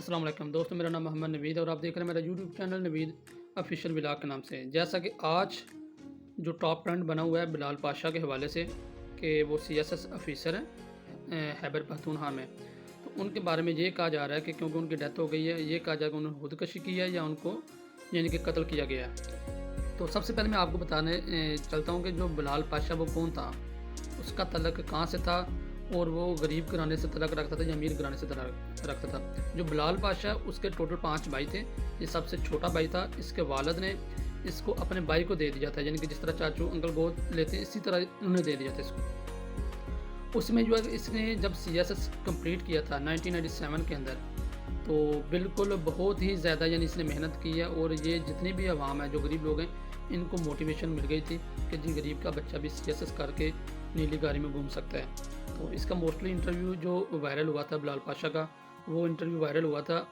السلام علیکم دوستوں، میرا نام محمد نوید اور آپ دیکھ رہے ہیں میرا یوٹیوب چینل نوید آفیشیل ولاگ کے نام سے۔ جیسا کہ آج جو ٹاپ ٹرینڈ بنا ہوا ہے بلال پاشا کے حوالے سے کہ وہ CSS آفیسر ہیں خیبر پختونخوا میں، تو ان کے بارے میں یہ کہا جا رہا ہے کہ کیونکہ ان کی ڈیتھ ہو گئی ہے، یہ کہا جائے کہ انہوں نے خودکشی کی ہے یا ان کو یعنی کہ قتل کیا گیا ہے۔ تو سب سے پہلے میں آپ کو بتانے چلتا ہوں کہ جو بلال پاشا وہ کون تھا، اس کا تعلق کہاں سے تھا اور وہ غریب گھرانے سے تعلق رکھتا تھا یا امیر گھرانے سے تعلق رکھتا تھا۔ جو بلال پاشا اس کے ٹوٹل 5 بھائی تھے، یہ سب سے چھوٹا بھائی تھا۔ اس کے والد نے اس کو اپنے بھائی کو دے دیا تھا، یعنی کہ جس طرح چاچو انکل گود لیتے ہیں اسی طرح انہوں نے دے دیا تھا اس کو۔ اس میں جو ہے اس نے جب CSS کمپلیٹ کیا تھا 1997 کے اندر، تو بالکل بہت ہی زیادہ یعنی اس نے محنت کی ہے، اور یہ جتنی بھی عوام ہے جو غریب لوگ ہیں ان کو موٹیویشن مل گئی تھی کہ جی غریب کا بچہ بھی CSS کر کے نیلی گاڑی میں گھوم سکتا ہے۔ تو اس کا موسٹلی انٹرویو جو وائرل ہوا تھا بلال پاشا کا، وہ انٹرویو وائرل ہوا تھا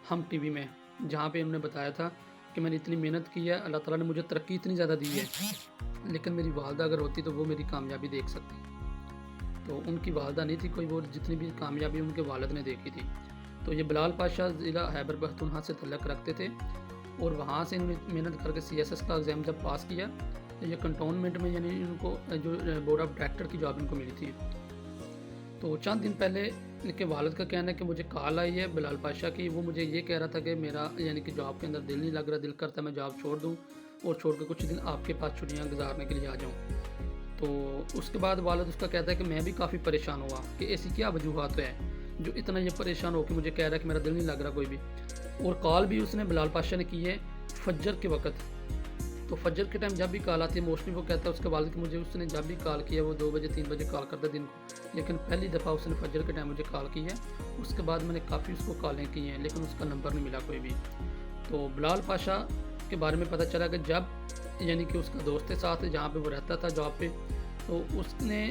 ہم ٹی وی میں، جہاں پہ انہوں نے بتایا تھا کہ میں نے اتنی محنت کی ہے، اللہ تعالیٰ نے مجھے ترقی اتنی زیادہ دی ہے، لیکن میری والدہ اگر ہوتی تو وہ میری کامیابی دیکھ سکتی۔ تو ان کی والدہ نہیں تھی کوئی، وہ جتنی بھی کامیابی ان کے والد نے دیکھی تھی۔ تو یہ بلال پاشا ضلع خیبر پختونخوا سے تعلق رکھتے تھے، اور وہاں سے انہوں نے محنت کر کے CSS کا ایگزام جب پاس کیا، یہ کنٹونمنٹ میں یعنی ان کو جو بورڈ آف ڈائریکٹر کی جاب ان کو ملی تھی۔ تو چند دن پہلے ان کے والد کا کہنا ہے کہ مجھے کال آئی ہے بلال پاشا کی، وہ مجھے یہ کہہ رہا تھا کہ میرا یعنی کہ جاب کے اندر دل نہیں لگ رہا، دل کرتا ہے میں جاب چھوڑ دوں اور چھوڑ کے کچھ دن آپ کے پاس چھٹیاں گزارنے کے لیے آ جاؤں۔ تو اس کے بعد والد اس کا کہتا ہے کہ میں بھی کافی پریشان ہوا کہ ایسی کیا وجوہات ہے جو اتنا یہ پریشان ہو کہ مجھے کہہ رہا ہے کہ میرا دل نہیں لگ رہا کوئی بھی۔ اور کال بھی اس نے بلال پاشا نے کی ہے فجر کے وقت۔ تو فجر کے ٹائم جب بھی کال آتی ہے موسٹلی وہ کہتا ہے اس کے والد کہ مجھے اس نے جب بھی کال کیا وہ 2 بجے 3 بجے کال کرتا دن کو، لیکن پہلی دفعہ اس نے فجر کے ٹائم مجھے کال کی ہے۔ اس کے بعد میں نے کافی اس کو کالیں کی ہیں لیکن اس کا نمبر نہیں ملا کوئی بھی۔ تو بلال پاشا کے بارے میں پتہ چلا کہ جب یعنی کہ اس کا دوست کے ساتھ جہاں پہ وہ رہتا تھا جاب پہ، تو اس نے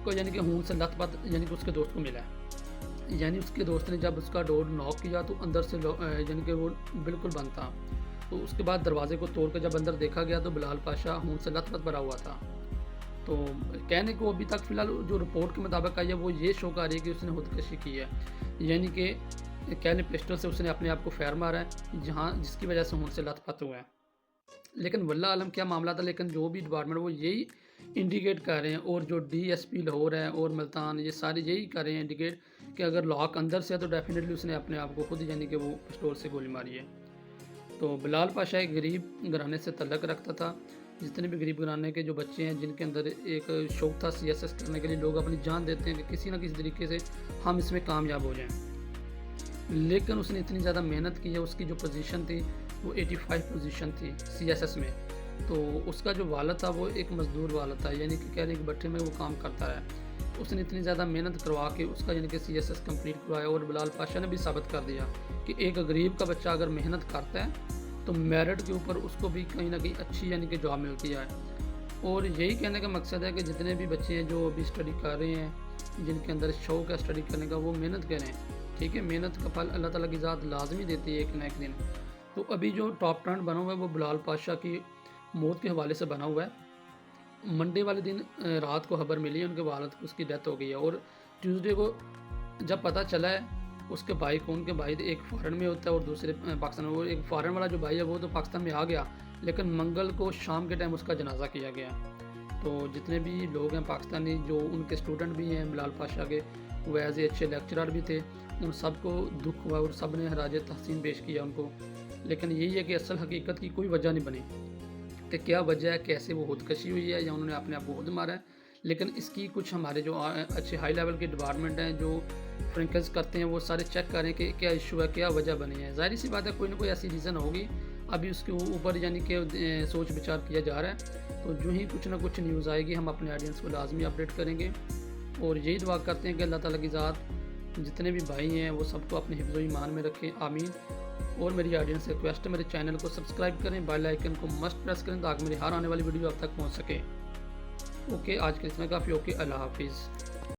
کو یعنی کہ ہون سے لت پت یعنی کہ اس کے دوست کو ملا ہے، یعنی اس کے دوست نے جب اس کا ڈور ناک کیا تو اندر سے یعنی کہ وہ بالکل بند تھا۔ تو اس کے بعد دروازے کو توڑ کے جب اندر دیکھا گیا تو بلال پاشا ہون سے لت پت بھرا ہوا تھا۔ تو کہنے کو ابھی تک فی الحال جو رپورٹ کے مطابق آئی ہے وہ یہ شو کر رہی ہے کہ اس نے خودکشی کی ہے، یعنی کہ کہنے پسٹل سے اس نے اپنے آپ کو فیر مارا ہے جس کی وجہ سے ہون سے لت پت ہوا ہے۔ لیکن واللہ عالم کیا معاملہ تھا، لیکن جو بھی ڈپارٹمنٹ وہ یہی انڈیکیٹ کر رہے ہیں، اور جو DSP لاہور ہے اور ملتان یہ سارے یہی کر رہے ہیں انڈیکیٹ کہ اگر لاک اندر سے ہے تو ڈیفینیٹلی اس نے اپنے آپ کو خود یعنی کہ وہ پسٹول سے گولی ماری ہے۔ تو بلال پاشا ایک غریب گھرانے سے تعلق رکھتا تھا۔ جتنے بھی غریب گھرانے کے جو بچے ہیں جن کے اندر ایک شوق تھا CSS کرنے کے لیے، لوگ اپنی جان دیتے ہیں کہ کسی نہ کسی طریقے سے ہم اس میں کامیاب ہو جائیں، لیکن اس نے اتنی زیادہ محنت کی ہے۔ اس کی جو پوزیشن تھی وہ 85 پوزیشن تھی CSS میں۔ تو اس کا جو والد تھا وہ ایک مزدور والد تھا، یعنی کہ کہہ رہے کہ بٹھے میں وہ کام کرتا ہے۔ اس نے اتنی زیادہ محنت کروا کے اس کا یعنی کہ CSS کمپلیٹ کروایا، اور بلال پاشا نے بھی ثابت کر دیا کہ ایک غریب کا بچہ اگر محنت کرتا ہے تو میرٹ کے اوپر اس کو بھی کہیں نہ کہیں اچھی یعنی کہ جاب ملتی ہے۔ اور یہی کہنے کا مقصد ہے کہ جتنے بھی بچے ہیں جو ابھی اسٹڈی کر رہے ہیں، جن کے اندر شوق ہے اسٹڈی کرنے کا، وہ محنت کریں، ٹھیک ہے؟ محنت کا پھل اللہ تعالیٰ کی ذات لازمی دیتی ہے ایک نہ ایک دن۔ تو ابھی جو ٹاپ ٹرینڈ بنا ہوا ہے وہ بلال پاشا کی موت کے حوالے سے بنا ہوا ہے۔ منڈے والے دن رات کو خبر ملی ہے ان کے والد کو اس کی ڈیتھ ہو گئی ہے، اور ٹیوزڈے کو جب پتہ چلا ہے اس کے بھائی کو، ان کے بھائی ایک فارن میں ہوتا ہے اور دوسرے پاکستان میں، وہ ایک فارن والا جو بھائی ہے وہ تو پاکستان میں آ گیا، لیکن منگل کو شام کے ٹائم اس کا جنازہ کیا گیا۔ تو جتنے بھی لوگ ہیں پاکستانی جو ان کے اسٹوڈنٹ بھی ہیں بلال پاشا کے، وہ ایز اے اچھے لیکچرر بھی تھے، ان سب کو دکھ ہوا اور سب نے خراج تحسین پیش کیا ان کو۔ لیکن یہی ہے کہ اصل حقیقت کی کوئی وجہ نہیں بنی کہ کیا وجہ ہے، کیسے وہ خودکشی ہوئی ہے یا انہوں نے اپنے آپ کو خود مارا ہے۔ لیکن اس کی کچھ ہمارے جو اچھے ہائی لیول کے ڈپارٹمنٹ ہیں جو فرنکلز کرتے ہیں وہ سارے چیک کریں کہ کیا ایشو ہے، کیا وجہ بنی ہے۔ ظاہر سی بات ہے کوئی نہ کوئی ایسی ریزن ہوگی، ابھی اس کے اوپر یعنی کہ سوچ بچار کیا جا رہا ہے۔ تو جو ہی کچھ نہ کچھ نیوز آئے گی ہم اپنے آڈینس کو لازمی اپڈیٹ کریں گے، اور یہی دعا کرتے ہیں کہ اللہ تعالیٰ کی ذات جتنے بھی بھائی ہیں وہ سب کو اپنے حفظ و ایمان میں رکھیں، آمین۔ اور میری آڈینس سے ریکویسٹ ہے میرے چینل کو سبسکرائب کریں، بیل آئیکن کو مسٹ پریس کریں تاکہ میری ہر آنے والی ویڈیو آپ تک پہنچ سکے۔ اوکے، آج کے اس میں کافی اوکے، اللہ حافظ۔